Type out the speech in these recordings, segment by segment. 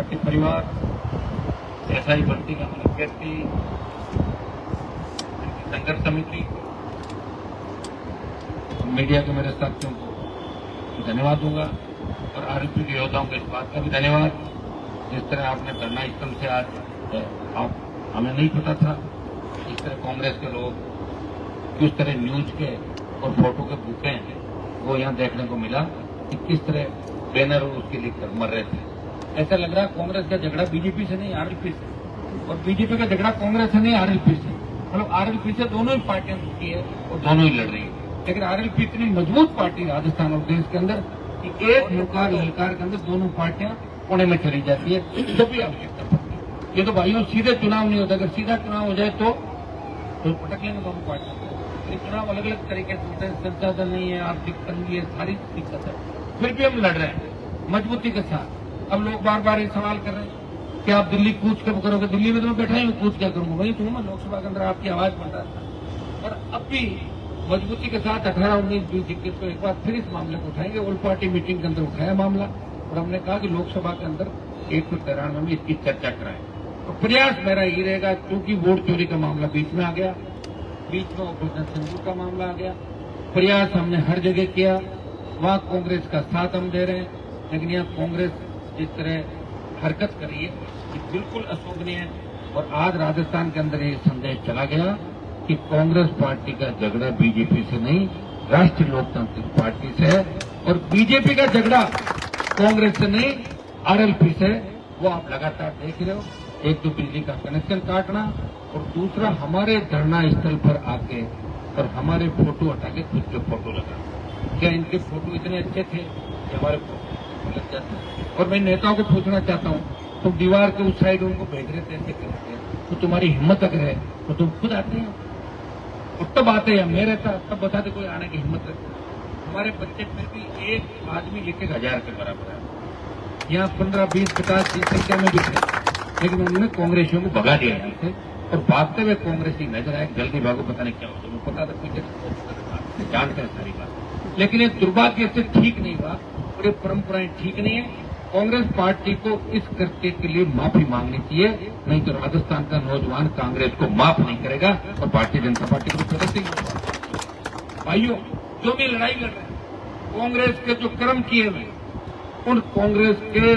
Party परिवार, SI भर्ती का अभ्यर्थी, संघर्ष समिति, मीडिया के मेरे साथियों को धन्यवाद दूंगा और आरएलपी के योद्धाओं को इस बात का भी धन्यवाद, जिस तरह आपने धरना स्थल से आज आप हमें नहीं पता था इस तरह कांग्रेस के लोग किस तरह न्यूज के और फोटो के भूखे हैं, वो यहाँ देखने को मिला कि किस तरह बैनर और उसके लिए मर रहे थे। ऐसा लग रहा है कांग्रेस का झगड़ा बीजेपी से नहीं आरएलपी से, और बीजेपी का झगड़ा कांग्रेस से नहीं आरएलपी से। मतलब आरएलपी से दोनों ही पार्टियां जुटी है और दोनों ही लड़ रही है, लेकिन आरएलपी इतनी मजबूत पार्टी राजस्थान और देश के अंदर कि एक मुकार ललकार के अंदर दोनों पार्टियां कोने में चली जाती है जब भी आवश्यकता पड़ती है। ये तो भाइयों सीधे चुनाव नहीं होता, अगर सीधा चुनाव हो जाए तो पटक लेंगे दोनों पार्टियों को। चुनाव अलग अलग तरीके से होते हैं, संसाधन नहीं है, आर्थिक तंगी है, सारी दिक्कत है, फिर भी हम लड़ रहे हैं मजबूती के साथ। अब लोग बार बार ये सवाल कर रहे हैं कि आप दिल्ली कूच कब करोगे, दिल्ली में तो मैं बैठा ही कूच क्या करूंगा, वही तो मैं लोकसभा के अंदर आपकी आवाज बन रहा था। और अब भी मजबूती के साथ 18, 19, 20, 21 को एक बार फिर इस मामले को उठाएंगे। ऑल पार्टी मीटिंग के अंदर उठाया मामला और हमने कहा कि लोकसभा के अंदर 193 में इसकी चर्चा कराएं। तो प्रयास मेरा यही रहेगा, क्योंकि वोट चोरी का मामला बीच में आ गया, बीच में ऑपरेशन सिंदूर का मामला आ गया। प्रयास हमने हर जगह किया, वहां कांग्रेस का साथ हम दे रहे हैं, लेकिन यहाँ कांग्रेस जिस तरह हरकत कर रही है ये बिल्कुल अशोभनीय है। और आज राजस्थान के अंदर ये संदेश चला गया कि कांग्रेस पार्टी का झगड़ा बीजेपी से नहीं, राष्ट्रीय लोकतांत्रिक पार्टी से है, और बीजेपी का झगड़ा कांग्रेस से नहीं आरएलपी से। वो आप लगातार देख रहे हो, एक तो बिजली का कनेक्शन काटना और दूसरा हमारे धरना स्थल पर आके और हमारे फोटो हटा के खुद के फोटो लगाना। क्या इनके फोटो इतने अच्छे थे कि हमारे फोटो लग जाते? और मैं नेताओं को पूछना चाहता हूँ, तुम दीवार के उस साइड उनको भेज रहे थे ऐसे करते, तो तुम्हारी हिम्मत अगर है तो तुम खुद आते हैं और तब आते हैं। मैं रहता तब बताते कोई आने की हिम्मत रखते। हमारे बच्चे फिर भी एक आदमी 1,000 के बराबर है, यहाँ 15, 20, 50 की संख्या में भी थे, लेकिन उन्होंने कांग्रेसियों को भगा दिया यहाँ से और भागते हुए कांग्रेसी नजर आए, जल्दी भागो पता नहीं क्या हो, तुम्हें पता था कुछ जानते हैं सारी बात। लेकिन ये दुर्भाग्य से ठीक नहीं हुआ और ये परंपराएं ठीक नहीं है। कांग्रेस पार्टी को इस कृत्य के लिए माफी मांगनी चाहिए, नहीं तो राजस्थान का नौजवान कांग्रेस को माफ नहीं करेगा और भारतीय जनता पार्टी को प्रदर्शित होगा। भाइयों, जो भी लड़ाई लड़ रहे हैं, कांग्रेस के जो कर्म किए हुए उन कांग्रेस के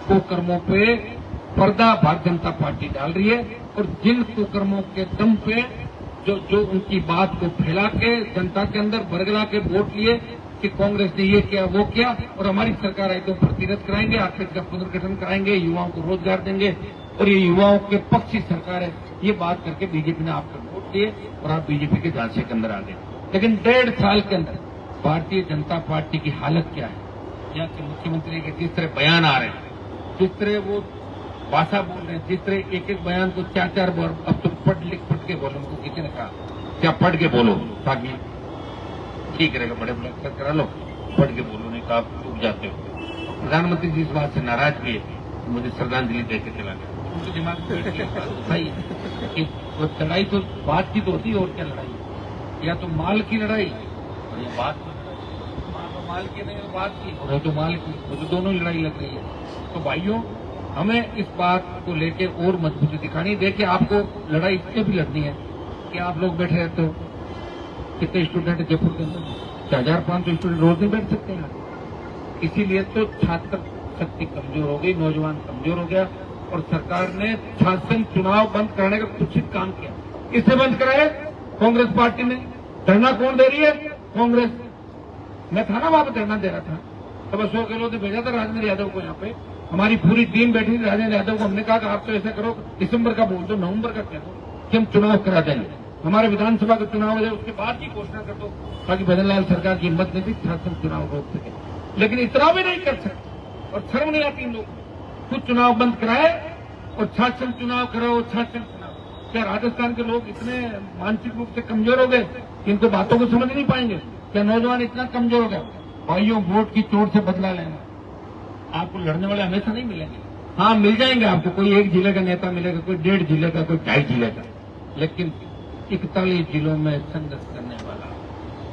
कुकर्मों पे पर्दा भारतीय जनता पार्टी डाल रही है, और जिन कुकर्मों के दम पे जो उनकी बात को फैला के जनता के अंदर बरगला के वोट लिए कि कांग्रेस ने ये किया वो किया और हमारी सरकार आई तो प्रतिरत कराएंगे, आर्थिक का पुनर्गठन कराएंगे, युवाओं को रोजगार देंगे और ये युवाओं के पक्ष की सरकार है, ये बात करके बीजेपी ने आपको वोट दिए और आप बीजेपी के झांसे के अंदर आ गए। लेकिन 1.5 साल के अंदर भारतीय जनता पार्टी की हालत क्या है? यहाँ के मुख्यमंत्री के जिस तरह बयान आ रहे हैं, जिस तरह वो भाषा बोल रहे हैं, जिस तरह एक एक बयान को 4-4 बार अब तो पढ़ के बोलो, उनको किसी ने कहा क्या पढ़ के बोलो ताकि ठीक रहेगा, बड़े बड़े अक्षर करा लो, पढ़ के बोलो, नहीं तो आप डूब जाते हो। प्रधानमंत्री जी इस बात से नाराज भी है, तो मुझे श्रद्धांजलि देकर चला गया। उनके दिमाग में सही है कि लड़ाई तो बात की तो होती है, और क्या लड़ाई, या तो माल की लड़ाई और या बात की, माल की नहीं बात की, और तो माल की, वो तो दोनों लड़ाई लग रही है। तो भाइयों, हमें इस बात को लेके और मजबूती दिखानी। देखिए, आपको लड़ाई इससे भी लड़नी है कि आप लोग बैठे रहते हो, कितने स्टूडेंट है जयपुर के अंदर, 4,500 स्टूडेंट रोज नहीं बैठ सकते हैं। इसीलिए तो छात्र शक्ति कमजोर हो गई, नौजवान कमजोर हो गया, और सरकार ने शासन चुनाव बंद कराने का कुछ काम किया। किससे बंद कराए? कांग्रेस पार्टी ने। धरना कौन दे रही है? कांग्रेस। मैं था ना, वहां पर धरना दे रहा था, तब अशोक गहलोत ने भेजा था राजेंद्र यादव को यहाँ पे, हमारी पूरी टीम बैठी थी, राजेंद्र यादव को हमने कहा कि आप तो ऐसा करो, दिसंबर का बोल दो, नवंबर का कह दो कि हम चुनाव करा देंगे, हमारे विधानसभा का चुनाव हो जाए उसके बाद की घोषणा कर दो, ताकि भजनलाल सरकार की हिम्मत नहीं थी शासन चुनाव रोक सके। लेकिन इतना भी नहीं कर सकते और शर्म नहीं आती इन लोग। कुछ चुनाव बंद कराए और शासन चुनाव कराओ, शासन चुनाव। क्या राजस्थान के लोग इतने मानसिक रूप से कमजोर हो गए कि इनको बातों को समझ नहीं पाएंगे? क्या नौजवान इतना कमजोर हो गया? भाइयों, वोट की चोट से बदला लेना, आपको लड़ने वाले हमेशा नहीं मिलेंगे। हाँ, मिल जाएंगे आपको, कोई 1 जिले का नेता मिलेगा, कोई 1.5 जिले का, कोई 2.5 जिले का, लेकिन 41 जिलों में संघर्ष करने वाला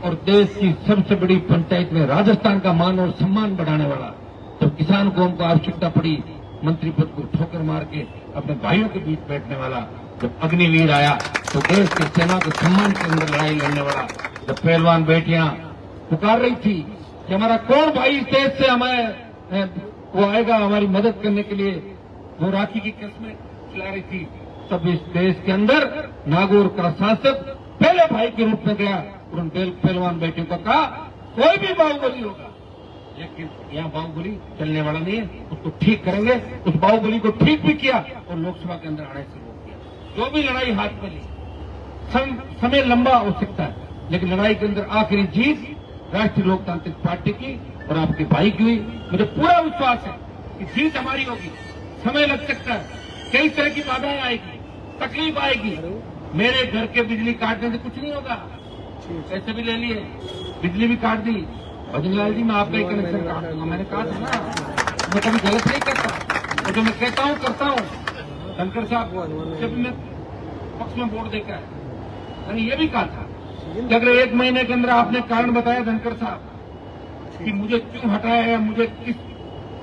और देश की सबसे बड़ी पंचायत में राजस्थान का मान और सम्मान बढ़ाने वाला, तो किसान को हमको आवश्यकता पड़ी मंत्री पद को ठोकर मार के अपने भाइयों के बीच बैठने वाला, जब अग्निवीर आया तो देश के सेना के सम्मान के अंदर लड़ाई लड़ने वाला, जब पहलवान बेटियां पुकार रही थी कि हमारा कौन भाई इस देश से हमें वो आएगा हमारी मदद करने के लिए, वो राखी की किस्में खिला रही थी, तब इस देश के अंदर नागौर का शासक पहले भाई के रूप में गया और उन पहलवान बेटियों को कहा कोई भी बाहुबली होगा, लेकिन यहाँ बाहुबली चलने वाला नहीं है, उसको ठीक करेंगे। उस बाहुबली को ठीक भी किया और लोकसभा के अंदर आने से रोक दिया। जो भी लड़ाई हाथ में ली, समय लंबा हो सकता है, लेकिन लड़ाई के अंदर आखिरी जीत राष्ट्रीय लोकतांत्रिक पार्टी की और आपके भाई की हुई। मुझे पूरा विश्वास है कि जीत हमारी होगी। समय लग सकता है, कई तरह की बाधाएं आएगी, तकलीफ आएगी। मेरे घर के बिजली काटने से कुछ नहीं होगा, पैसे भी ले लिए, बिजली भी काट दी। भजनलाल जी, मैं आपका एक कनेक्शन काट दूंगा, मैंने कहा था ना, मैं कभी गलत नहीं करता, और जो मैं कहता हूँ करता हूँ। धनखड़ साहब जब मैं पक्ष में वोट देकर मैंने ये भी कहा था कि अगर 1 महीने के अंदर आपने कारण बताया धनखड़ साहब कि मुझे क्यों हटाया है, मुझे किस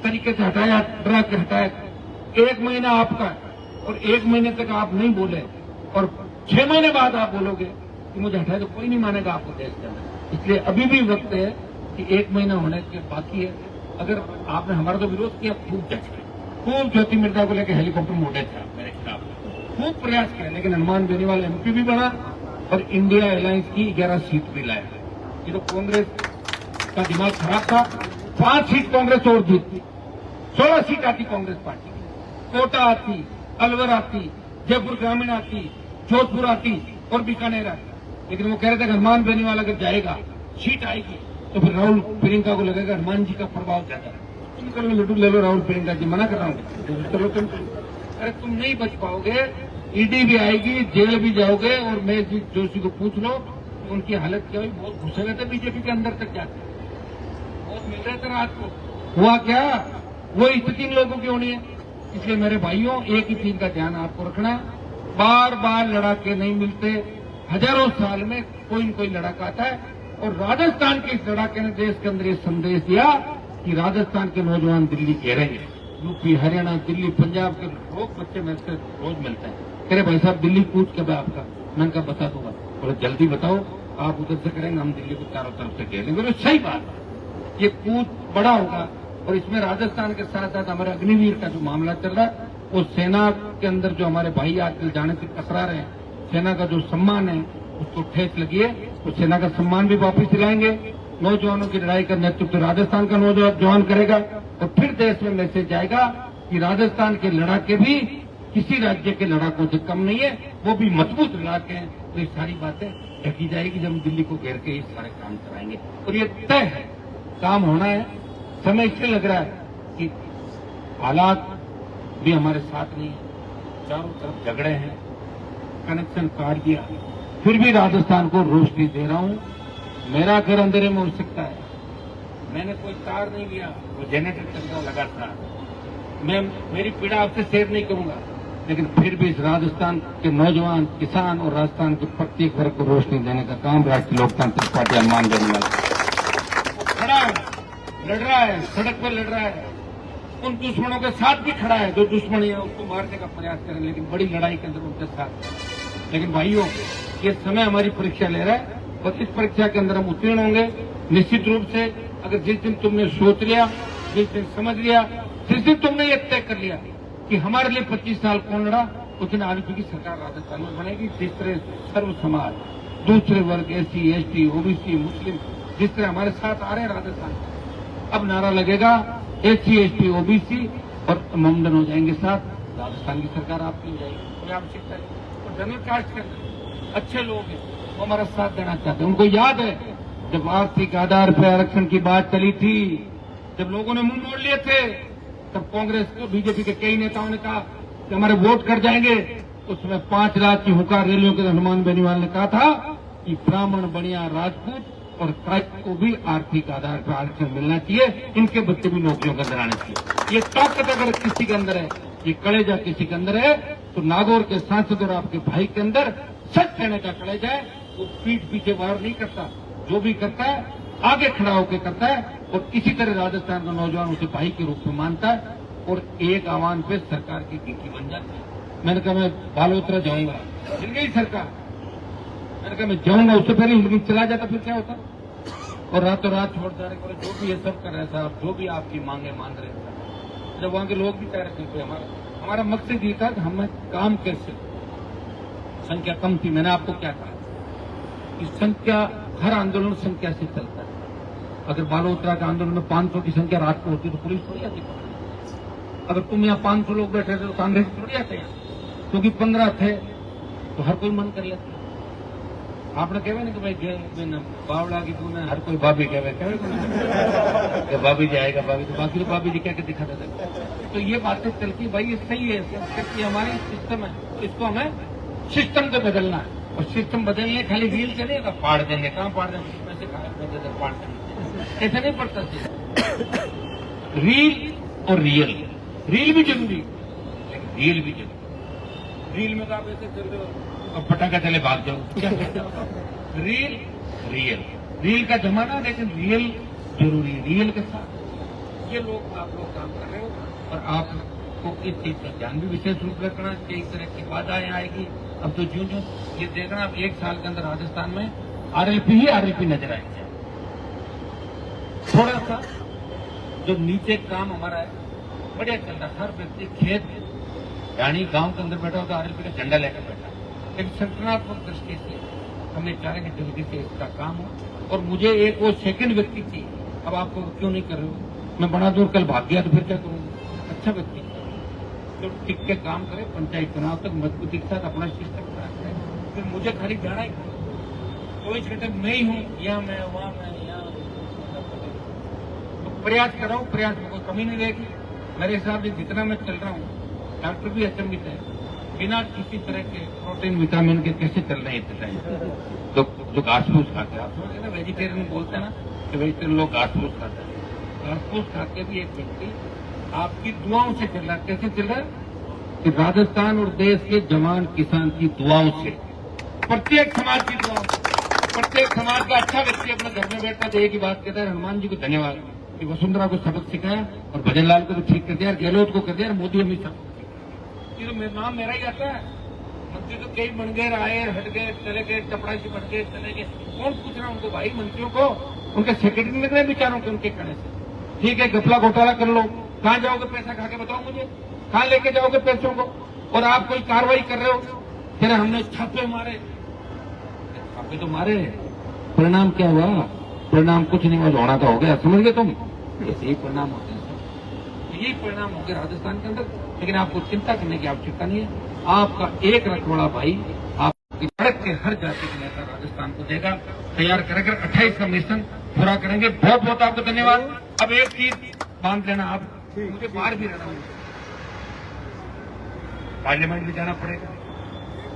तरीके से हटाया, डरा के हटाया, 1 महीना आपका और 1 महीने तक आप नहीं बोले और 6 महीने बाद आप बोलोगे कि मुझे हटाया, तो कोई नहीं मानेगा आपको देश के अंदर। इसलिए अभी भी वक्त है कि 1 महीना होने के बाकी है। अगर आपने हमारा तो विरोध किया, खूब ज्योति मिर्जा को लेकर हेलीकॉप्टर मोड़े थे मेरे खिलाफ, खूब प्रयास किया, लेकिन हनुमान बेनीवाल एमपी भी बना और इंडिया अलायंस की 11 सीट भी लाया। ये तो कांग्रेस का दिमाग खराब था। 5 सीट कांग्रेस और जीतती, 16 सीट आती कांग्रेस पार्टी की, कोटा आती, अलवर आती, जयपुर ग्रामीण आती, जोधपुर आती और बीकानेर आती। लेकिन वो कह रहे थे हनुमान बेनीवाल अगर जाएगा, सीट आएगी, तो फिर राहुल प्रियंका को लगेगा हनुमान जी का प्रभाव ज्यादा है, तुम कर लो, लड्डू ले लो राहुल प्रियंका जी, मना कर रहा हूँ, चलो तुम। अरे तुम नहीं बच पाओगे, ईडी भी आएगी, जेल भी जाओगे। और मैं जोशी को पूछ लो, उनकी हालत क्या हुई, बहुत घुसे हुए थे बीजेपी के अंदर तक जाते, बहुत मिल रहे थे रात को। हुआ क्या, वो स्थिति इन लोगों की होनी है। इसलिए मेरे भाइयों, एक ही चीज का ध्यान आपको रखना, बार बार लड़ाके नहीं मिलते, हजारों साल में कोई न कोई लड़ाका आता है। और राजस्थान के इस लड़ाके ने देश के अंदर ये संदेश दिया कि राजस्थान के नौजवान दिल्ली घेरेंगे, यूपी, हरियाणा, दिल्ली, पंजाब के लोग बच्चे मेरे से रोज मिलते हैं, कह रहे भाई साहब दिल्ली कूच कब है आपका, मैंने कहा बता दूंगा, बोले जल्दी बताओ, आप उधर से करेंगे, हम दिल्ली को चारों तरफ से घेरेंगे। बोले सही बात है, ये कूच बड़ा होगा। और इसमें राजस्थान के साथ साथ हमारे अग्निवीर का जो मामला चल रहा है, वो सेना के अंदर जो हमारे भाई आजकल जाने से कतरा रहे हैं, सेना का जो सम्मान है उसको ठेस लगी है, तो सेना का सम्मान भी वापस दिलाएंगे। नौजवानों की लड़ाई का नेतृत्व राजस्थान का नौजवान करेगा और फिर देश में मैसेज जाएगा कि राजस्थान के लड़ाके भी किसी राज्य के लड़ाकों से कम नहीं है, वो भी मजबूत लड़ाके हैं। तो ये सारी बातें ढकी जाएगी जब हम दिल्ली को घेर के ये सारे काम कराएंगे। और ये तय है, काम होना है। समय इसलिए लग रहा है कि हालात भी हमारे साथ नहीं है, चारों तरफ झगड़े हैं, कनेक्शन काट दिया, फिर भी राजस्थान को रोशनी दे रहा हूं। मेरा घर अंधेरे में हो सकता है, मैंने कोई तार नहीं लिया, वो जनरेटर चल रहा लगातार, मैं मेरी पीड़ा आपसे शेयर नहीं करूंगा, लेकिन फिर भी इस राजस्थान के नौजवान, किसान और राजस्थान के प्रत्येक वर्ग को रोशनी देने का काम राष्ट्रीय लोकतांत्रिक पार्टी हनुमान बेनीवाल खड़ा है, लड़ रहा है, सड़क पर लड़ रहा है, उन दुश्मनों के साथ भी खड़ा है, जो दुश्मनी है उसको मारने का प्रयास करें, लेकिन बड़ी लड़ाई के अंदर उनके साथ। लेकिन भाइयों, ये समय हमारी परीक्षा ले रहा है और इस परीक्षा के अंदर हम उत्तीर्ण होंगे निश्चित रूप से। अगर जिस दिन तुमने सोच लिया, जिस दिन समझ लिया, जिस दिन तुमने ये तय कर लिया कि हमारे लिए 25 साल कौन लड़ा, उस दिन आरपीपी की सरकार राजस्थान में बनेगी। जिस तरह सर्व समाज, दूसरे वर्ग, SC, ST, OBC, मुस्लिम जिस तरह हमारे साथ आ रहे हैं राजस्थान, अब नारा लगेगा SC, ST, OBC और ममदन हो जाएंगे साथ, राजस्थान की सरकार आपकी हो जाएगी। कोई आवश्यकता नहीं। और जनरल कास्ट के अंदर अच्छे लोग हैं, वो हमारा साथ देना चाहते हैं। उनको याद है जब आर्थिक आधार पर आरक्षण की बात चली थी, जब लोगों ने मुंह मोड़ लिए थे, तब कांग्रेस को, बीजेपी के कई नेताओं ने कहा कि हमारे वोट कर जाएंगे। उसमें 5 लाख की हुंकार रैलियों के हनुमान बेनीवाल ने कहा था कि ब्राह्मण, बनिया, राजपूत और कायस्थ को भी आर्थिक आधार पर आरक्षण मिलना चाहिए, इनके बच्चे भी नौकरियों के अंदर आने चाहिए। ये ताकत अगर किसी के अंदर है, ये कलेजा किसी के अंदर है, तो नागौर के सांसद और आपके भाई के अंदर सच कहने का कलेजा है। वो पीठ पीछे वार नहीं करता, जो भी करता है आगे खड़ा होकर करता है। और इसी तरह राजस्थान का नौजवान उसे भाई के रूप में मानता है। और एक आह्वान पे सरकार की गिकी बन जाती है। मैंने कहा मैं बालोतरा जाऊंगा, मिल गई सरकार। मैंने कहा मैं जाऊंगा, उससे पहले हिल चला जाता फिर क्या होता। और रातों रात छोड़ जा रहे, जो भी ये सब कर रहे साहब, जो भी आपकी मांगे मान रहे थे, जब वहां के लोग भी कह रहे थे हमारा मकसद ये था कि हमें काम कैसे, संख्या कम थी। मैंने आपको क्या कहा कि संख्या, हर आंदोलन संख्या से चलता है। अगर बालोतरा के आंदोलन में 500 की संख्या रात को होती तो पुलिस थोड़ी आती। अगर तुम यहाँ 500 लोग बैठे थे तो कांग्रेस थोड़ी आते हैं, क्योंकि 15 थे तो हर कोई मन कर लेता। आपने कहे ना कि भाई बावड़ा की तूने हर कोई भाभी कहे भाभी जाएगा, भाभी तो बाकी तो भाभी जी कह के दिखा देते। तो ये बातें चलती भाई, ये सही है, ये हमारी सिस्टम है, इसको हमें सिस्टम को बदलना है। और सिस्टम बदलने खाली व्हील चलेगा, फाड़ देंगे, कहाँ फाड़ देंगे, पैसे फाड़ देंगे, ऐसा नहीं पड़ता। रील और रियल, रील भी जरूरी लेकिन रियल भी जरूरी। रील में तो आप ऐसे कर दो और पटाखा चले भाग जाओ, क्या रील रियल, रील का जमाना, लेकिन रियल जरूरी है। रियल के साथ ये लोग आप लोग काम कर रहे हो और आपको इस चीज का ध्यान भी विशेष रूप से रखना चाहिए। इस तरह की बाधाएं आएगी। अब तो जो ये देखना, अब 1 साल के अंदर राजस्थान में आरएलपी ही आरएलपी नजर आएंगे। थोड़ा सा जो नीचे काम हमारा है बढ़िया चल रहा है। हर व्यक्ति खेत यानी गांव के अंदर बैठा हो तो आरएलपी का झंडा लेकर बैठा। एक संगठनात्मक दृष्टि से हमें चाहेंगे जल्दी से इसका काम हो। और मुझे एक वो सेकंड व्यक्ति चाहिए। अब आपको क्यों नहीं कर रहे हो, मैं बड़ा दूर कल भाग गया तो फिर क्या करूंगा। अच्छा व्यक्ति जो टिक के काम करे, पंचायत चुनाव तक मजबूती के साथ अपना सिस्टम कराए। फिर मुझे खाली जाना ही 24 घंटे मैं ही हूँ, यहाँ मैं वहां मैं यहाँ, तो प्रयास कर रहा हूँ, प्रयास में कोई कमी नहीं रहेगी। मेरे हिसाब से जितना मैं चल रहा हूँ, डॉक्टर भी अचंभित है, बिना किसी तरह के प्रोटीन विटामिन के कैसे चल रहे हैं इतने टाइम। तो जो घास फूस खाते हैं, आप समझे ना, वेजिटेरियन बोलते हैं ना कि वेजिटेरियन लोग घास फूस खाते हैं। घास फूस खाते भी एक व्यक्ति आपकी दुआओं से चल रहा है। कैसे चल रहा है कि राजस्थान और देश के जवान किसान की दुआओं से, प्रत्येक समाज की दुआओं से। प्रत्येक समाज का अच्छा व्यक्ति अपने घर में बैठता है, एक ही बात कहता है, हनुमान जी को धन्यवाद कि वसुंधरा को सबक सिखाया और भजन लाल को भी ठीक कर दिया, गहलोत को कर दिया, मोदी अमित शाह। ये तो नाम मेरा ही आता है। मंत्री तो कई बन गए, आए हट गए, चले गए, चपड़ासी बन गए, चले गए। कौन पूछ रहा उनको भाई, मंत्रियों को उनके सेक्रेटरी निकले बेचारों के उनके कहने से। ठीक है, घपला घोटाला कर लो, कहाँ जाओगे पैसा खा के, बताओ मुझे, कहाँ लेके जाओगे पैसों को। और आप कोई कार्रवाई कर रहे हो, फिर हमने छापे मारे, छापे तो मारे, परिणाम क्या हुआ? परिणाम कुछ नहीं हुआ, होना तो हो गया, समझ गए तुम। ऐसे ही परिणाम होते हैं, यही परिणाम हो गया राजस्थान के अंदर। लेकिन आपको चिंता करने की आवश्यकता नहीं है। आपका एक रखवाड़ा भाई आपकी सड़क के हर जाति के नेता राजस्थान को देगा, तैयार करेगा। 28 का मिशन पूरा करेंगे। बहुत बहुत आपको धन्यवाद। अब एक चीज बांध लेना, आप मुझे बाहर भी रहना होगा, पार्लियामेंट भी जाना पड़ेगा,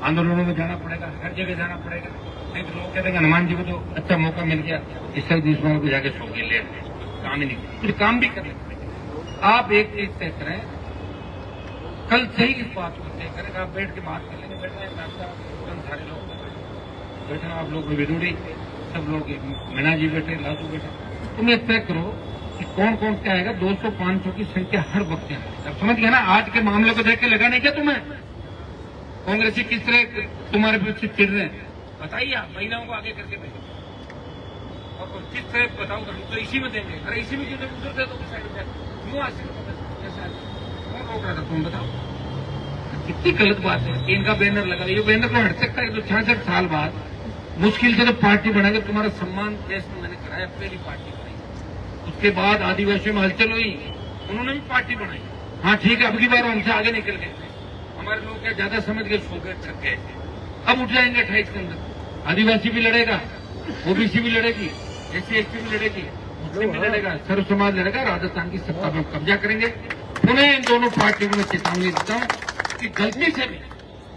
आंदोलनों में जाना पड़ेगा, हर जगह जाना पड़ेगा। नहीं तो लोग कहते हैं हनुमान जी को तो अच्छा मौका मिल गया, इससे दुश्मनों को जाके सो के ले काम ही नहीं, कुछ काम भी करने पड़ेगा। आप एक चीज तय करें, कल से ही इस बात को तय करें, आप बैठ के बात कर लेंगे। बैठना सारे लोग बैठना, आप लोग विरोधी सब लोग, मीना जी बैठे, लालू बैठे, तुम ये तय करो कि कौन कौन क्या आएगा। 200-500 की संख्या हर वक्त है। अब समझ गया ना, आज के मामले को देख के लगा नहीं क्या तुम्हें कांग्रेसी किस तरह तुम्हारे पीछे चिढ़ रहे हैं? बताइए, आप महिलाओं को आगे करके भेजो और किस तरह बताओ, तो इसी में देंगे। अरे इसी में क्यों उधर दे दो, साइड में क्यों आज कौन रोक रहा था, तुम बताओ। कितनी गलत बात है। इनका बैनर लगा, ये बैनर तो हट सकता है। तो 66 साल बाद मुश्किल से तो पार्टी बनाएगा। तुम्हारा सम्मान देश में मैंने कराया, पहली पार्टी बनाई। उसके बाद आदिवासियों में हलचल हुई, उन्होंने भी पार्टी बनाई। हाँ ठीक है, अब की बार हमसे आगे निकल गए, हमारे लोग क्या ज्यादा समझ गए, सो गए, थक गए। अब उठ जाएंगे 28 के अंदर। आदिवासी भी लड़ेगा, ओबीसी भी लड़ेगी, SC/ST भी लड़ेगी, मुस्लिम भी लड़ेगा, सर्व समाज लड़ेगा। राजस्थान की सत्ता पर कब्जा करेंगे। पुनः इन दोनों पार्टियों को मैं चेतावनी देता हूँ कि गलती से भी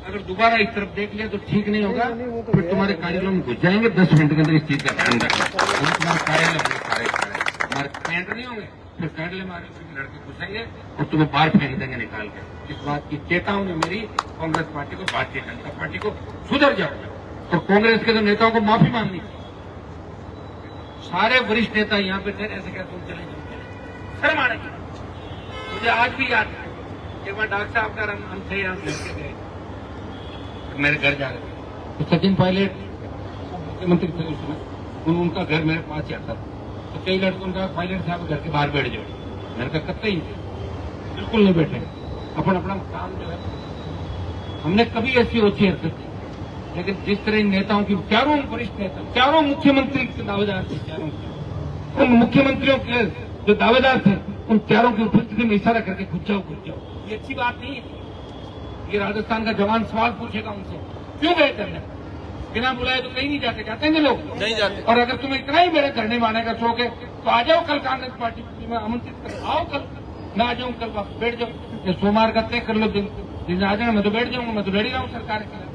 अगर दोबारा इस तरफ देख लिया तो ठीक नहीं होगा। फिर तुम्हारे कार्यालय में घुस जाएंगे। 10 मिनट के अंदर इस चीज का ध्यान रखना। तुम्हारे कार्यालय हमारे कैंट नहीं होंगे, फिर कार्यालय में लड़के घुसेंगे और तुम्हें बाहर फेंक देंगे निकाल के। इस बात की चेतावनी मेरी कांग्रेस पार्टी को, भारतीय जनता पार्टी को, सुधर जाओ। और कांग्रेस के तो नेताओं को माफी मांगनी चाहिए। सारे वरिष्ठ नेता यहाँ पे थे, ऐसे क्या तुम चले जाओ, शर्म आने की मुझे आज भी याद है, एक बार डॉक्टर साहब का हम थे यहाँ लेके गए, मेरे घर जा रहे थे, तो सचिन पायलट मुख्यमंत्री थे उस समय, उनका घर मेरे पास ही आता था। तो कई लड़कों ने कहा पायलट साहब घर के बाहर बैठ जाओ। मैंने कहा कतई ही बिल्कुल नहीं बैठे, अपन अपना काम जो है, हमने कभी ऐसी ओछी हरकत नहीं। लेकिन जिस तरह इन नेताओं की, चारों वरिष्ठ नेता, चारों मुख्यमंत्री के दावेदार थे, चारों उन मुख्यमंत्रियों के जो दावेदार थे उन चारों की उपस्थिति में इशारा करके खुद जाओ, ये अच्छी बात नहीं है। ये राजस्थान का जवान सवाल पूछेगा उनसे, क्यों गए करने, बिना बुलाए तो कहीं नहीं जाते, जाते हैं लोग नहीं जाते। और अगर तुम्हें इतना ही मेरे धरने मारने का शौक है तो आ जाओ कल कांग्रेस पार्टी में आमंत्रित कर, आओ कल, मैं आ जाऊँ कल, वापस बैठ जाओ, ये सोमवार का तय कर लो दिन आ जाना, मैं तो बैठ जाऊंगा, मैं तो लड़ ही रहा हूँ सरकार के लिए।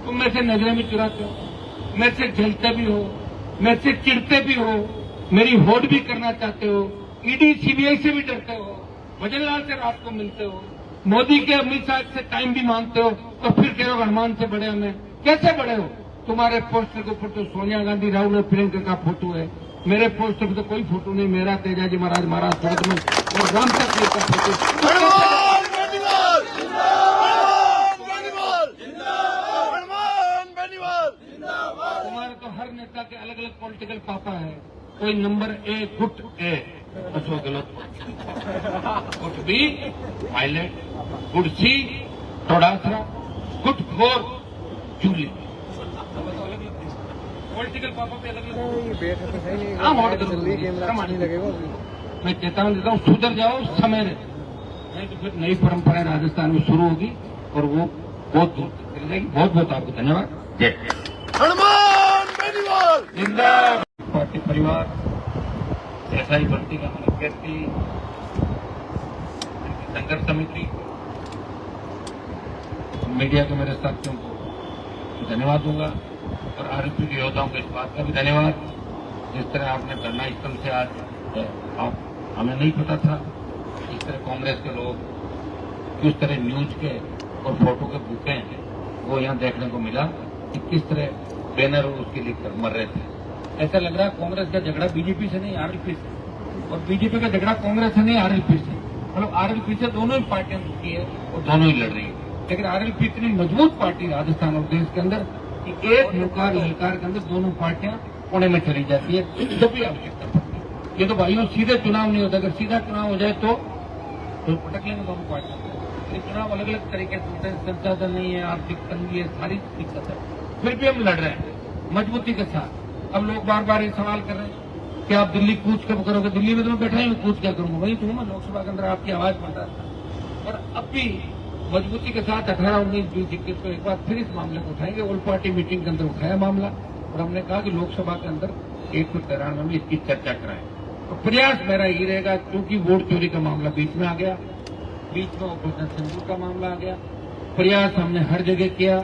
तुम मेरे से नजरें भी चुराते हो, मेरे से जलते भी हो, मेरे से चिढ़ते भी हो, मेरी होड़ भी करना चाहते हो, ईडी सीबीआई से भी डरते हो, भजनलाल से रात को मिलते हो, मोदी के अमित शाह से टाइम भी मांगते हो, तो फिर कह रहे हो हनुमान से बड़े हमें, कैसे बड़े हो? तुम्हारे पोस्टर के ऊपर तो सोनिया गांधी, राहुल और प्रियंका का फोटो है, मेरे पोस्टर पर तो कोई फोटो नहीं, मेरा तेजाजी महाराज स्वर्ग में और राम तक का फोटो। तुम्हारे तो हर नेता के अलग अलग पॉलिटिकल पापा है, कोई नंबर ए गुट ए अशोक गहलोत, गुट बी पायलट, गुट सी थोड़ासरा, गुट फोर जूली, पॉलिटिकल पापा पे अलग अलग। मैं चेतावनी देता हूँ, सुधर जाओ समय नहीं तो फिर नई परंपराएं राजस्थान में शुरू होगी और वो बहुत दूर तक चली जाएगी। बहुत बहुत आपको धन्यवाद। जय हनुमान जिंदाबाद। पार्टी परिवार एसआई भर्ती का मैंने व्यक्ति संघर्ष समिति, मीडिया के मेरे साथियों को धन्यवाद दूंगा और आरएलपी के योद्धाओं को इस बात का भी धन्यवाद, जिस तरह आपने धरना स्थल से आज आप हमें नहीं पता था इस तरह कांग्रेस के लोग किस तरह न्यूज के और फोटो के भूखे हैं, वो यहाँ देखने को मिला कि किस तरह बैनर उसके लिए मर रहे थे। ऐसा लग रहा है कांग्रेस का झगड़ा बीजेपी से नहीं आरएलपी से, और बीजेपी का झगड़ा कांग्रेस से नहीं आरएलपी से, मतलब आरएलपी से दोनों ही पार्टियां दुखी है और दोनों ही लड़ रही है। लेकिन आरएलपी इतनी मजबूत पार्टी राजस्थान और देश के अंदर कि एक ललकार के अंदर दोनों पार्टियां पुणे में चली जाती है जब भी आवश्यकता पड़ती है। ये तो भाइयों सीधे चुनाव नहीं होता, अगर सीधा चुनाव हो जाए तो पटक लेंगे दोनों पार्टियां। ये चुनाव अलग अलग तरीके से होते हैं, संसाधन नहीं है, आर्थिक तंगी है, सारी दिक्कत है, फिर भी हम लड़ रहे हैं मजबूती के साथ। अब लोग बार बार ये सवाल कर रहे हैं कि आप दिल्ली कूच कब करोगे, दिल्ली में तो मैं बैठा ही हूँ, कूच क्या करूंगा, वही तो मैं लोकसभा के अंदर आपकी आवाज पड़ता था। और अब भी मजबूती के साथ 18, 19, 20, 21 को एक बार फिर इस मामले को उठाएंगे। ऑल पार्टी मीटिंग के अंदर उठाया मामला और हमने कहा कि लोकसभा के अंदर 193 में इसकी चर्चा कराएं। तो प्रयास मेरा यही रहेगा, क्योंकि वोट चोरी का मामला बीच में आ गया, बीच में ऑपरेशन सिंदूर का मामला आ गया, प्रयास हमने हर जगह किया,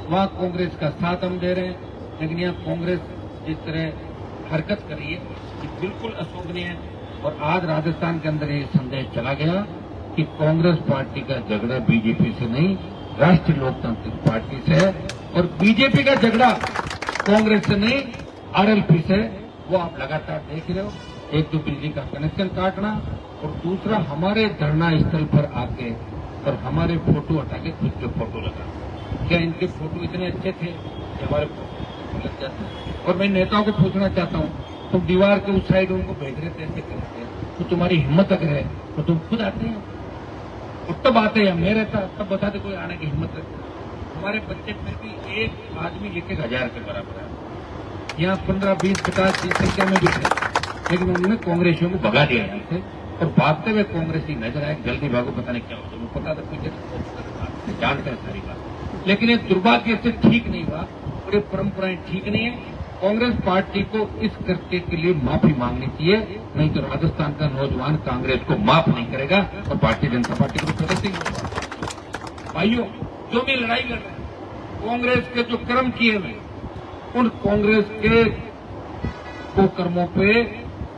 वहां कांग्रेस का साथ हम दे रहे हैं, लेकिन यहाँ कांग्रेस जिस तरह हरकत करी है ये बिल्कुल अशोभनीय है। और आज राजस्थान के अंदर ये संदेश चला गया कि कांग्रेस पार्टी का झगड़ा बीजेपी से नहीं, राष्ट्रीय लोकतांत्रिक पार्टी से है, और बीजेपी का झगड़ा कांग्रेस से नहीं आरएलपी से। वो आप लगातार देख रहे हो, एक तो बिजली का कनेक्शन काटना और दूसरा हमारे धरना स्थल पर आके और हमारे फोटो हटा के खुद के फोटो लगा। क्या इनके फोटो इतने अच्छे थे कि हमारे फोटो लग जाते? और मैं नेताओं को पूछना चाहता हूँ, तुम दीवार के उस साइड उनको भेज रहे थे, ऐसे करते हैं तो तुम्हारी हिम्मत अगर है तो तुम खुद आते हैं, और तब आते हैं, मैं रहता तब बताते कोई आने की हिम्मत रखता। हमारे बच्चे फिर भी एक आदमी 1,000 के बराबर है, यहाँ 15, 20, 50 की संख्या में भी थे, लेकिन उन्होंने कांग्रेसियों को भगा दिया यहाँ से और भागते हुए कांग्रेसी नजर आए, जल्दी भागो, पता नहीं क्या होता, पता था कुछ जानते हैं सारी बात। लेकिन ये दुर्भाग्य से ठीक नहीं हुआ और ये परंपराएं ठीक नहीं है। कांग्रेस पार्टी को इस कृत्य के लिए माफी मांगनी चाहिए, नहीं तो राजस्थान का नौजवान कांग्रेस को माफ नहीं करेगा और भारतीय जनता पार्टी को सदस्य ही होगा। भाइयों, जो भी लड़ाई लड़ रहे हैं, कांग्रेस के जो कर्म किए हुए, उन कांग्रेस के कुकर्मों पे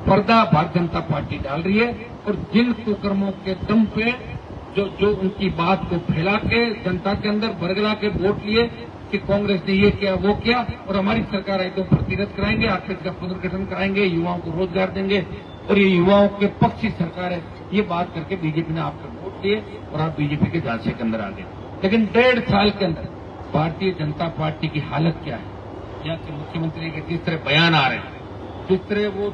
पर्दा भारतीय जनता पार्टी डाल रही है, और जिन कुकर्मों के दम पे जो उनकी बात को फैला के जनता के अंदर बरगला के वोट लिए कि कांग्रेस ने ये किया वो किया और हमारी सरकार आई तो प्रतिरत कराएंगे, आर्थिक का पुनर्गठन कराएंगे, युवाओं को रोजगार देंगे, और ये युवाओं के पक्ष की सरकार है, ये बात करके बीजेपी ने आपको वोट दिए और आप बीजेपी के झांसे के अंदर आ गए। लेकिन 1.5 साल के अंदर भारतीय जनता पार्टी की हालत क्या है? यहाँ के मुख्यमंत्री के जिस तरह बयान आ रहे हैं, जिस तरह वो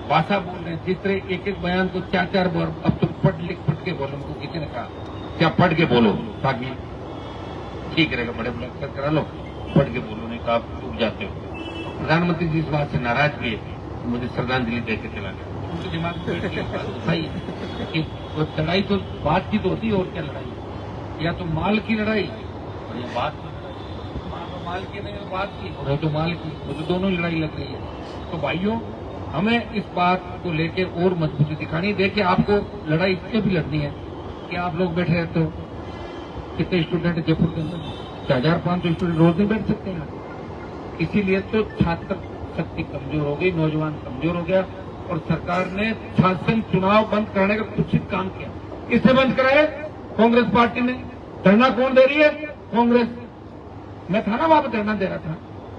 भाषा बोल रहे हैं, जिस तरह एक एक बयान को 4-4 बार अब तो पढ़ के बोलो, उनको किसी ने कहा क्या पढ़ के बोलो ताकि ठीक रहेगा, बड़े बड़े अक्षर करा लो, पढ़ के बोलो, नहीं तो आप डूब जाते हो। प्रधानमंत्री जी इस बात से नाराज भी है, मुझे श्रद्धांजलि देकर चला गया। उनके दिमाग में सही है कि वो लड़ाई तो बात की तो होती है, और क्या लड़ाई, या तो माल की लड़ाई और या बात की लड़ाई। माल की नहीं, बात की, और तो माल की, वो तो दोनों लड़ाई लग रही है। तो भाइयों, हमें इस बात को लेकर और मजबूती दिखानी। देखिए, आपको लड़ाई इससे भी लड़नी है कि आप लोग बैठे रहते हो, कितने स्टूडेंट जयपुर के अंदर 4,500 स्टूडेंट रोज नहीं बैठ सकते हैं। इसीलिए तो छात्र शक्ति कमजोर हो गई, नौजवान कमजोर हो गया, और सरकार ने शासन चुनाव बंद कराने का कुछ काम किया। किसने बंद कराया? कांग्रेस पार्टी ने। धरना कौन दे रही है? कांग्रेस। मैं था ना, वहां पर धरना दे रहा था,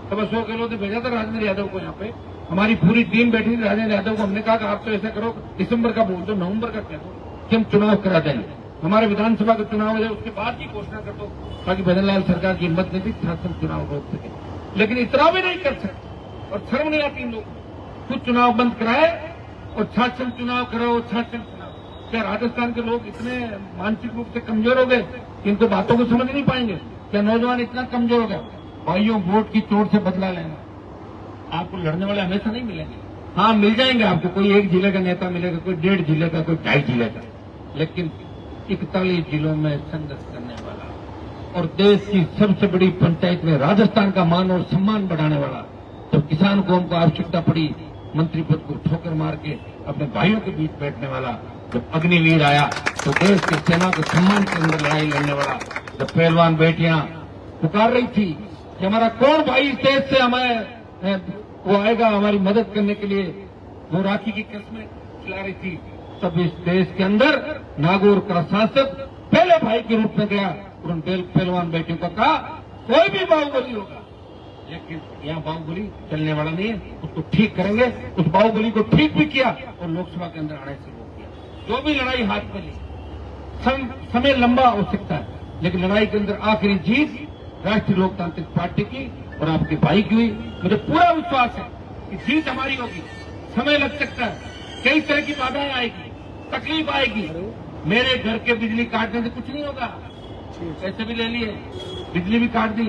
तब अशोक गहलोत ने भेजा था राजेंद्र यादव को। यहाँ पे हमारी पूरी टीम बैठी थी, राजेंद्र यादव को हमने कहा कि आप तो ऐसा करो, दिसंबर का बोल दो, नवंबर का कह दो कि हम चुनाव करा देंगे, हमारे विधानसभा का चुनाव हो जाए, उसके बाद की घोषणा कर दो, ताकि भजनलाल सरकार की हिम्मत नहीं थी शासन चुनाव रोक सके। लेकिन इतना भी नहीं कर सकते, और शर्म नहीं आती इन लोग। खुद चुनाव बंद कराए और शासन चुनाव करो, शासन चुनाव। क्या राजस्थान के लोग इतने मानसिक रूप से कमजोर हो गए कि इनको बातों को समझ नहीं पाएंगे? क्या नौजवान इतना कमजोर हो गया? भाइयों, वोट की चोट से बदला लेना। आपको लड़ने वाले हमेशा नहीं मिलेंगे। हाँ, मिल जाएंगे आपको, कोई 1 जिले का नेता मिलेगा, कोई 1.5 जिले का, कोई 2.5 जिले का, लेकिन 41 जिलों में संघर्ष करने वाला और देश की सबसे बड़ी पंचायत में राजस्थान का मान और सम्मान बढ़ाने वाला, जब किसान कौम को आवश्यकता पड़ी, मंत्री पद को ठोकर मार के अपने भाइयों के बीच बैठने वाला, जब अग्निवीर आया तो देश की सेना के सम्मान के अंदर लड़ाई लड़ने वाला, जब पहलवान बेटियां पुकार रही थी कि हमारा कौन भाई इस देश से हमें वो आएगा हमारी मदद करने के लिए, वो राखी की कस्में खिला रही थी, तब इस देश के अंदर नागौर का सांसद पहले भाई के रूप में गया और उन पहलवान बेटियों को कहा कोई भी बाहुबली होगा, लेकिन यहाँ बाहुबली चलने वाला नहीं है, उसको ठीक करेंगे। उस बाहुबली को ठीक भी किया और लोकसभा के अंदर आने से रोक दिया। जो भी लड़ाई हाथ में ली, समय लंबा हो सकता है, लेकिन लड़ाई के अंदर आखिरी जीत राष्ट्रीय लोकतांत्रिक पार्टी की और आपके भाई की हुई। मुझे पूरा विश्वास है कि जीत हमारी होगी। समय लग सकता है, कई तरह की बाधाएं आएगी, तकलीफ आएगी। मेरे घर के बिजली काटने से कुछ नहीं होगा, पैसे भी ले लिए, बिजली भी काट दी।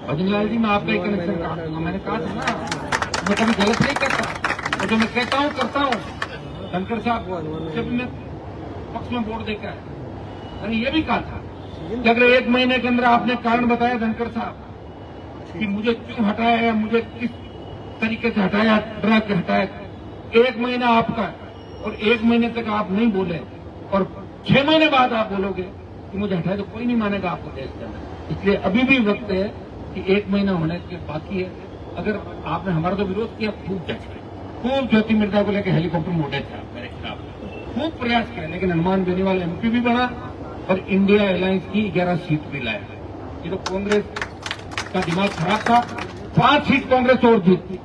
भजनलाल जी, मैं आपका ही कनेक्शन काट दूंगा, मैंने कहा था ना, मैं कभी गलत नहीं करता, और जो मैं कहता हूँ करता हूँ। धनखड़ साहब जब मैं पक्ष में वोट देकर आया, मैंने ये भी कहा था कि अगर 1 महीने के अंदर आपने कारण बताया धनखड़ साहब कि मुझे क्यों हटाया है, मुझे किस तरीके से हटाया, डरा के हटाया, 1 महीना आपका, और 1 महीने तक आप नहीं बोले और 6 महीने बाद आप बोलोगे कि मुझे हटाया, तो कोई नहीं मानेगा आपको देश के अंदर। इसलिए अभी भी वक्त है कि 1 महीना होने के बाकी है। अगर आपने हमारा तो विरोध किया, खूब ज्योति मिर्जा को लेकर हेलीकॉप्टर मोड़े थे मेरे खिलाफ, खूब प्रयास किया, लेकिन हनुमान बेनीवाल MP भी बना और इंडिया अलायंस की 11 सीट भी लाया। ये तो कांग्रेस का दिमाग खराब था। 5 सीट कांग्रेस और जीतती,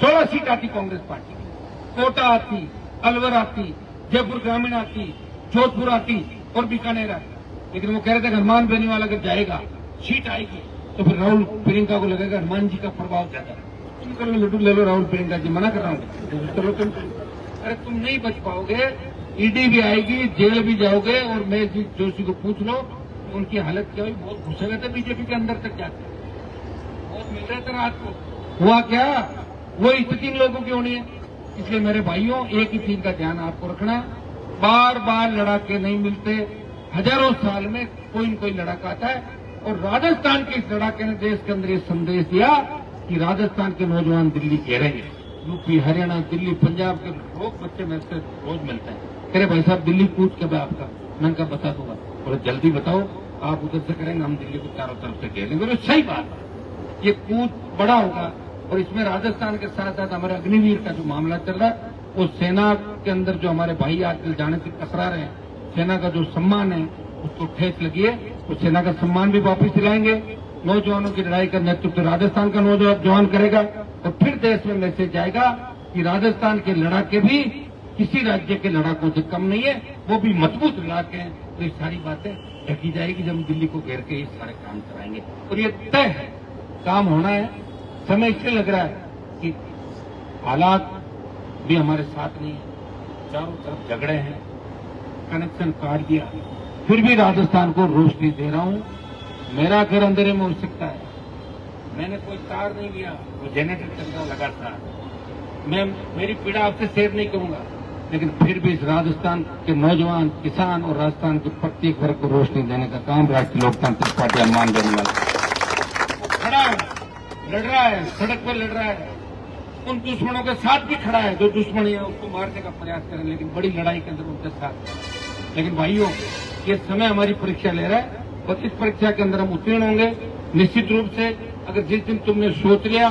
16 सीट आती कांग्रेस पार्टी की। कोटा आती, अलवर आती, जयपुर ग्रामीण आती, जोधपुर आती और बीकानेर आती। लेकिन वो कह रहे थे हनुमान बेनीवाल अगर जाएगा, सीट आएगी, तो फिर राहुल प्रियंका को लगेगा हनुमान जी का प्रभाव ज्यादा है। तुम करो लड्डू ले लो राहुल प्रियंका जी, मना कर रहा हूँ, चलो तुम। अरे तुम नहीं बच पाओगे, ईडी भी आएगी, जेल भी जाओगे। और मैं जोशी को पूछ लो उनकी हालत क्या हुई, बहुत घुसे हुए थे बीजेपी के अंदर तक जाते, बहुत मिल रहे थे रात को। हुआ क्या? वो स्थिति इन लोगों की होनी है। इसलिए मेरे भाइयों, एक ही चीज का ध्यान आपको रखना, बार बार लड़ाके नहीं मिलते, हजारों साल में कोई न कोई लड़ाका आता है। और राजस्थान के इस लड़ाके ने देश के अंदर ये संदेश दिया कि राजस्थान के नौजवान दिल्ली घेरेंगे। यूपी, हरियाणा, दिल्ली, पंजाब के लोग, बच्चे मेरे से रोज मिलते हैं, कह रहे भाई साहब दिल्ली कूद के मैं आपका, मैंने कहा बता दूंगा, बोले जल्दी बताओ, आप उधर से करेंगे, हम दिल्ली को चारों तरफ से घेर लेंगे। सही बात है, ये कूद बड़ा होगा। और इसमें राजस्थान के साथ साथ हमारे अग्निवीर का जो मामला चल रहा है, वो सेना के अंदर जो हमारे भाई आजकल जाने से कतरा रहे हैं, सेना का जो सम्मान है उसको ठेस लगी है, तो सेना का सम्मान भी वापस दिलाएंगे। नौजवानों की लड़ाई का नेतृत्व राजस्थान का नौजवान करेगा, और फिर देश में मैसेज जाएगा कि राजस्थान के लड़ाके भी किसी राज्य के लड़ाकों से कम नहीं है, वो भी मजबूत लड़ाके हैं। तो ये सारी बातें ढकी जाएगी जब हम दिल्ली को घेर के ये सारे काम कराएंगे। और ये तय है, काम होना है। समय इसलिए लग रहा है कि हालात भी हमारे साथ नहीं है, चारों तरफ झगड़े हैं, कनेक्शन काट दिया, फिर भी राजस्थान को रोशनी दे रहा हूं। मेरा घर अंधेरे में हो सकता है, मैंने कोई तार नहीं लिया, वो जनरेटर चल रहा लगातार। मैं मेरी पीड़ा आपसे शेयर नहीं करूंगा, लेकिन फिर भी इस राजस्थान के नौजवान, किसान और राजस्थान के प्रत्येक वर्ग को रोशनी देने का काम राष्ट्रीय लोकतांत्रिक पार्टी अनुमान देने वाला खड़ा है, लड़ रहा है, सड़क पर लड़ रहा है, उन दुश्मनों के साथ भी खड़ा है जो दुश्मनी है उसको मारने का प्रयास करें, लेकिन बड़ी लड़ाई के अंदर उनके साथ। लेकिन भाइयों, ये समय हमारी परीक्षा ले रहा है और इस परीक्षा के अंदर हम उत्तीर्ण होंगे निश्चित रूप से। अगर जिस दिन तुमने सोच लिया,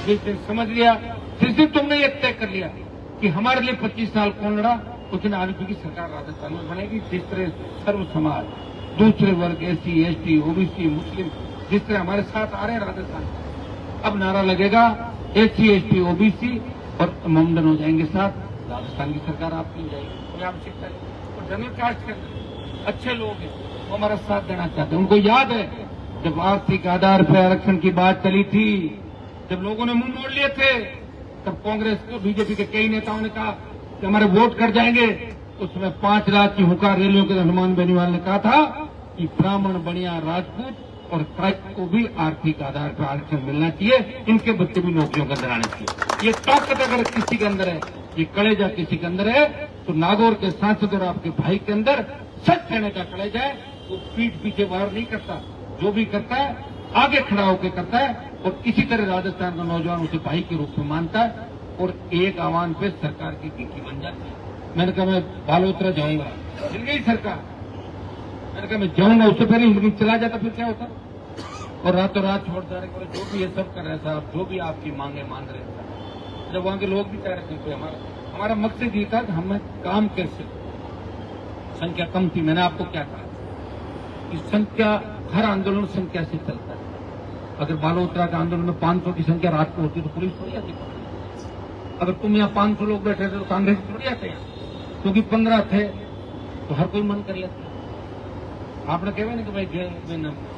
जिस दिन समझ लिया, जिस दिन तुमने ये तय कर लिया कि हमारे लिए 25 साल कौन लड़ा, उस दिन आरएलपी की सरकार राजस्थान में बनेगी। जिस तरह सर्व समाज, दूसरे वर्ग, एससी, एसटी, ओबीसी, मुस्लिम जिस तरह हमारे साथ आ रहे हैं राजस्थान, अब नारा लगेगा एससी, एसटी, ओबीसी और मुमडन हो जाएंगे साथ, राजस्थान की सरकार आपकी हो जाएगी। कोई आवश्यकता नहीं। और जनरल कास्ट के अच्छे लोग हैं, वो हमारा साथ देना चाहते हैं। उनको याद है जब आर्थिक आधार पर आरक्षण की बात चली थी, जब लोगों ने मुंह मोड़ लिए थे, तब कांग्रेस को, बीजेपी के कई नेताओं ने कहा कि हमारे वोट कर जाएंगे। उसमें 5 लाख की हुंकार रैलियों के हनुमान बेनीवाल ने कहा था कि ब्राह्मण, बनिया, राजपूत और ट्राइब को भी आर्थिक आधार पर आरक्षण मिलना चाहिए, इनके बच्चे भी नौकरियों के अंदर आने चाहिए। ये ताकत अगर किसी के अंदर है, ये कलेजा किसी के अंदर है, तो नागौर के सांसद और आपके भाई के अंदर सच कहने का कलेजा है। वो पीठ पीछे वार नहीं करता, जो भी करता है आगे खड़ा होकर करता है और किसी तरह राजस्थान का नौजवान उसे भाई के रूप में मानता है और एक आह्वान पे सरकार की गिट्टी बन जाती है। मैंने कहा मैं बालोतरा जाऊंगा, मिल गई सरकार। मैंने कहा मैं जाऊंगा, उससे पहले लेकिन चला जाता फिर क्या होता, और रातों रात छोड़ जा रहे, जो भी ये सब कर रहे साहब, जो भी आपकी मांगे मान रहे साहब, जब वहां के लोग भी कह रहे थे हमारा मकसद ये था कि हमें काम कैसे, संख्या कम थी। मैंने आपको क्या कहा कि संख्या, हर आंदोलन संख्या से चलता है। अगर बालोतरा के आंदोलन में 500 की संख्या रात को होती तो पुलिस थोड़ी आती। अगर तुम यहाँ 500 लोग बैठे थे तो कांग्रेस थोड़ी आते हैं, क्योंकि 15 थे तो हर कोई मन कर लेता। आपने कहे ना कि भाई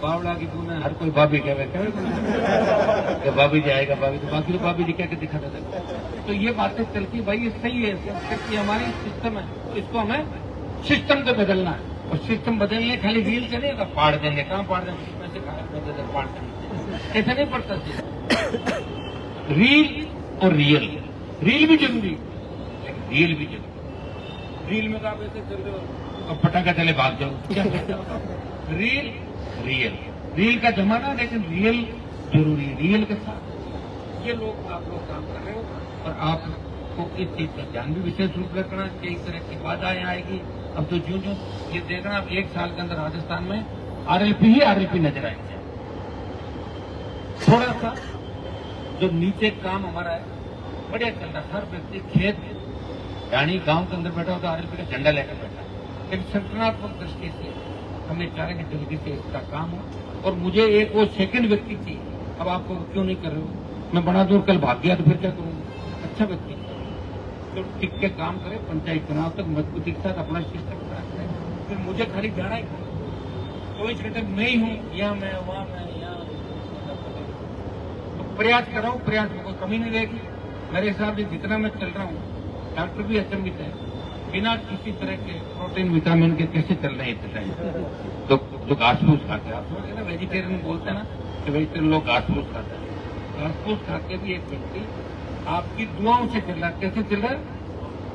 बावड़ा की तूने हर कोई भाभी कहे भाभी जाएगा, भाभी तो बाकी तो भाभी जी कह के दिखा देता। तो ये बातें चलती भाई, ये सही है, ये हमारी सिस्टम है, तो इसको हमें सिस्टम को बदलना है। और सिस्टम बदलने खाली रील से नहीं, फाड़ देंगे, कहाँ फाड़ देंगे, फाड़ देंगे, ऐसा नहीं पड़ता। रील और रियल, रील भी जरूरी, लेकिन रियल भी जरूरी। रील में तो आप ऐसे चल रहे हो और पटाखा चले भाग जाओ, रील, रियल, रील का जमाना, लेकिन रियल जरूरी है। रियल के साथ ये लोग, आप लोग काम कर रहे हो और आपको इस चीज का ध्यान भी विशेष रूप रखना। कई तरह की बाधाएं आएगी। अब तो जो ये देखना, अब 1 साल के अंदर राजस्थान में आरएलपी ही आरएलपी नजर आएंगे। थोड़ा सा जो नीचे काम हमारा है बढ़िया चल रहा है, हर व्यक्ति खेत यानी गांव के अंदर बैठा हो तो आरएलपी का झंडा लेकर बैठा, लेकिन संगठनात्मक दृष्टि से हमें चाहेंगे जल्दी से इसका काम हो। और मुझे एक वो सेकंड व्यक्ति चाहिए। अब आपको क्यों नहीं कर रहे हो, मैं बड़ा दूर कल भाग गया तो फिर क्या करूंगा। अच्छा व्यक्ति तो टिक के काम करे, पंचायत चुनाव तक मजबूती के साथ अपना सिस्टम करा करे, फिर मुझे खाली जाना ही 24 घंटे मैं ही हूँ, यहाँ मैं वहाँ मैं यहाँ, तो प्रयास कर रहा हूँ, प्रयास में कोई कमी नहीं रहेगी। मेरे हिसाब से जितना मैं चल रहा हूँ, डॉक्टर भी अचंभित है, बिना किसी तरह के प्रोटीन विटामिन के कैसे चल रहे हैं इतने टाइम। तो घास फूस खाते हैं, आप समझे ना, वेजिटेरियन बोलते हैं ना कि वेजिटेरियन लोग घास फूस खाते हैं। घास फूस खा के भी एक व्यक्ति आपकी दुआओं से चल रहा है। कैसे चल रहा है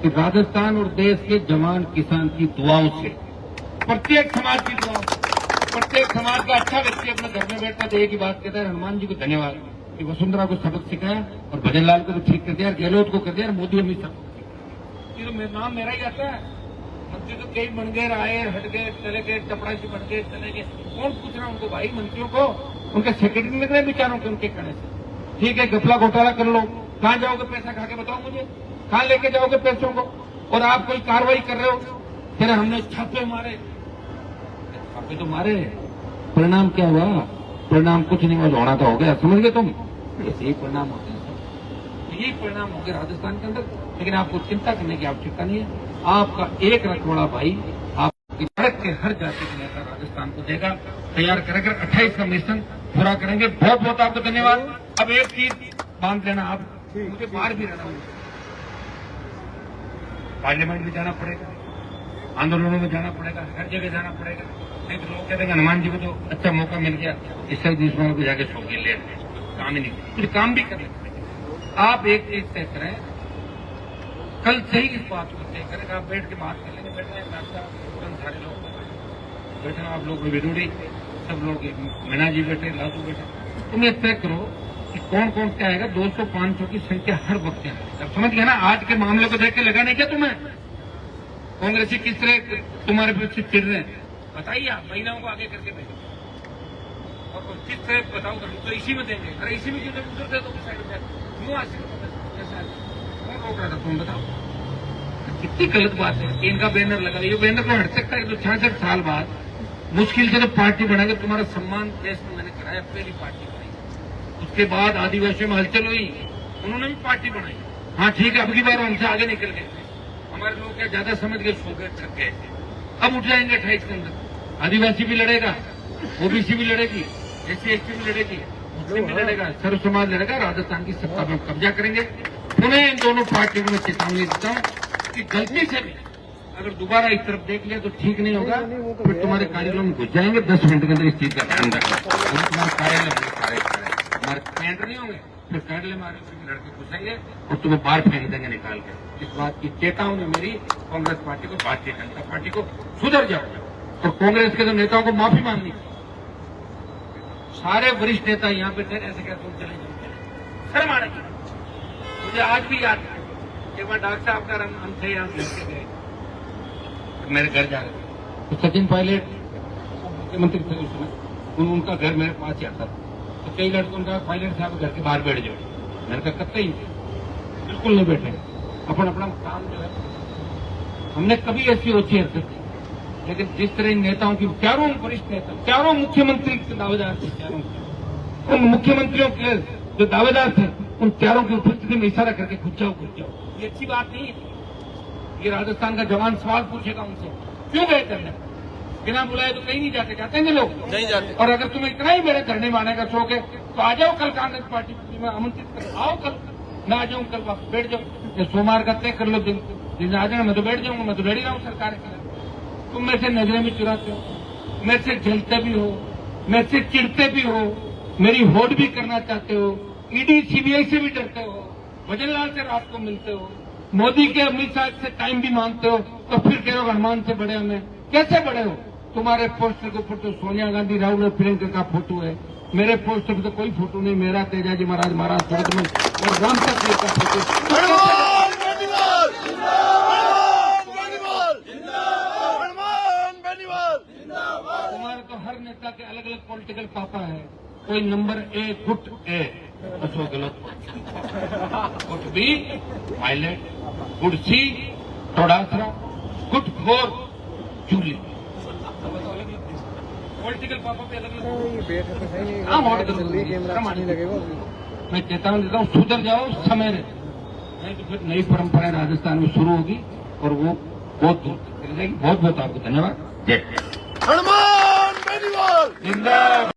कि राजस्थान और देश के जवान किसान की दुआओं से, प्रत्येक समाज की दुआओं से, प्रत्येक समाज का अच्छा व्यक्ति अपने घर में बैठता तो एक ही बात कहता है, हनुमान जी को धन्यवाद कि वसुंधरा को सबक सिखाया और भजन लाल को भी ठीक कर दिया, गहलोत को कर दिया, मोदी अमित शाह को। ये तो नाम मेरा ही आता है। मंत्री तो कई बन गए, आए, हट गए, चले गए, चपड़ासी बन गए, चले गए, कौन पूछ रहा उनको भाई, मंत्रियों को, उनके सेक्रेटरी लग रहे विचारों के उनके कहने से। ठीक है, घपला घोटाला कर लो, कहाँ जाओगे पैसा खा के, बताओ मुझे, कहाँ लेके जाओगे पैसों को। और आप कोई कार्रवाई कर रहे हो, फिर हमने छापे मारे, छापे तो मारे, परिणाम क्या हुआ, परिणाम कुछ नहीं हुआ, लौड़ा तो हो गया, समझ गए तुम, ऐसे ही परिणाम होते हैं। यही परिणाम होंगे राजस्थान के अंदर। लेकिन आपको चिंता करने की आवश्यकता नहीं है। आपका एक रखवाड़ा भाई आपकी सड़क के हर जाति के नेता राजस्थान को देगा, तैयार करेंगे। 28 का मिशन पूरा करेंगे। बहुत बहुत आपको धन्यवाद। अब एक चीज बांध लेना, आप मुझे बाहर भी रहना होगा, पार्लियामेंट भी जाना पड़ेगा, आंदोलनों में जाना पड़ेगा, हर जगह जाना पड़ेगा। नहीं तो लोग कहते हैं हनुमान जी को तो अच्छा मौका मिल गया, इससे दुश्मनों को जाके सौ ले काम ही नहीं, कुछ काम भी करने पड़ेगा। आप एक चीज तय करें, कल से ही इस बात को तय करें। आप बैठ के बात कर लेंगे, बैठना सारे लोग बैठना, आप लोग विरोधी सब लोग, मीना जी बैठे, लालू बैठे, तुम ये तय करो कि कौन कौन क्या आएगा। 200-500 की संख्या हर वक्त है। अब समझ गया ना, आज के मामले को देख के लगा नहीं क्या तुम्हें कांग्रेसी किस तरह तुम्हारे पीछे चिढ़ रहे हैं? बताइए, आप महिलाओं को आगे करके भेजो और किस तरह बताओ तो इसी में देंगे। अरे इसी में क्यों उधर दे दो, साइड में क्यों कौन रोक रहा था? तुम बताओ, कितनी गलत बात है। इनका बैनर लगा, ये बैनर तो हट सकता है। तो 66 साल बाद मुश्किल से तो पार्टी बनाएंगे। तुम्हारा सम्मान देश में मैंने कराया, पहली पार्टी बनाई। उसके बाद आदिवासियों में हलचल हुई, उन्होंने भी पार्टी बनाई। हाँ ठीक है, अब की बार हमसे आगे निकल गए, हमारे लोग क्या ज्यादा समझ गए, सो गए, थक गए। अब उठ जाएंगे 28 के अंदर। आदिवासी भी लड़ेगा, ओबीसी भी लड़ेगी, SC/ST भी लड़ेगी, मुस्लिम भी लड़ेगा, सर्व समाज लड़ेगा। राजस्थान की सत्ता में कब्जा करेंगे। पुनः इन दोनों पार्टियों को मैं चेतावनी देता हूँ कि गलती से भी अगर दोबारा इस तरफ देख लिया तो ठीक नहीं होगा। फिर तुम्हारे कार्यालयों में घुस जाएंगे। 10 मिनट के अंदर इस चीज का ध्यान रखना। तुम्हारे कार्यालय हमारे कैंट नहीं होंगे, फिर कार्यालय में लड़के घुसेंगे और तुम्हें बाहर फेंक देंगे निकाल के। इस बात की चेतावनी मेरी कांग्रेस पार्टी को, भारतीय जनता पार्टी को, सुधर जाओ। और कांग्रेस के तो नेताओं को माफी मांगनी। सारे वरिष्ठ नेता यहाँ पे थे, ऐसे क्या तुम चले जाओ? शर्म आने की। मुझे आज भी याद है, एक बार डॉक्टर साहब का हम थे यहाँ से गए, मेरे घर जा रहे थे, तो सचिन पायलट मुख्यमंत्री थे उस समय, उनका घर मेरे पास ही आता था। तो कई लड़के उनका पायलट साहब घर के बाहर बैठ जाओ। मैंने कहा कब ही बिल्कुल नहीं बैठे, अपन अपना काम जो है। हमने कभी ऐसी ओछी हरकत की, लेकिन जिस तरह इन नेताओं की, चारों वरिष्ठ नेता, चारों मुख्यमंत्री दावेदार थे, चारों उन मुख्यमंत्रियों के जो दावेदार थे, उन चारों की उपस्थिति में इशारा करके घुस जाओ। ये अच्छी बात नहीं है। ये राजस्थान का जवान सवाल पूछेगा उनसे, क्यों गए करने? बिना बुलाए तो कहीं नहीं जाते। जाते हैं लोग नहीं जाते। और अगर तुम्हें इतना ही मेरे धरने में आने का शौक है तो आ जाओ कल कांग्रेस पार्टी में आमंत्रित करो। आओ कल, मैं आ जाऊँ कल, वापस बैठ जाओ। सोमवार का तय कर लो दिन आ जाना, मैं तो बैठ जाऊंगा। मैं तो लड़ ही रहा हूँ सरकार के खिलाफ। तुम मेरे से नजरें भी चुराते हो, मेरे से जलते भी हो, मेरे से चिढ़ते भी हो, मेरी होड़ भी करना चाहते हो, ईडी CBI से भी डरते हो, भजनलाल से रात को मिलते हो, मोदी के अमित शाह से टाइम भी मांगते हो, तो फिर कह रहे हो हनुमान से बड़े हमें। कैसे बड़े हो? तुम्हारे पोस्टर के ऊपर तो सोनिया गांधी, राहुल और प्रियंका का फोटो है। मेरे पोस्टर पर तो कोई फोटो नहीं। मेरा तेजाजी महाराज सूरत में और राम तक का फोटो। तुम्हारे तो हर नेता के अलग अलग पॉलिटिकल पापा है। कोई नंबर A गुट A, तो गलत। गुट B पायलट, गुट C थोड़ासरा, गुट 4 जूली। पॉलिटिकल पापा पे अलग अलग। मैं चेतावनी देता हूँ, सुधर जाओ, समय रहे, नहीं तो फिर नई परंपराएं राजस्थान में शुरू होगी और वो बहुत दूर तक चली जाएगी। बहुत बहुत आपको धन्यवाद। जय हनुमान बेनीवाल जिंदाबाद।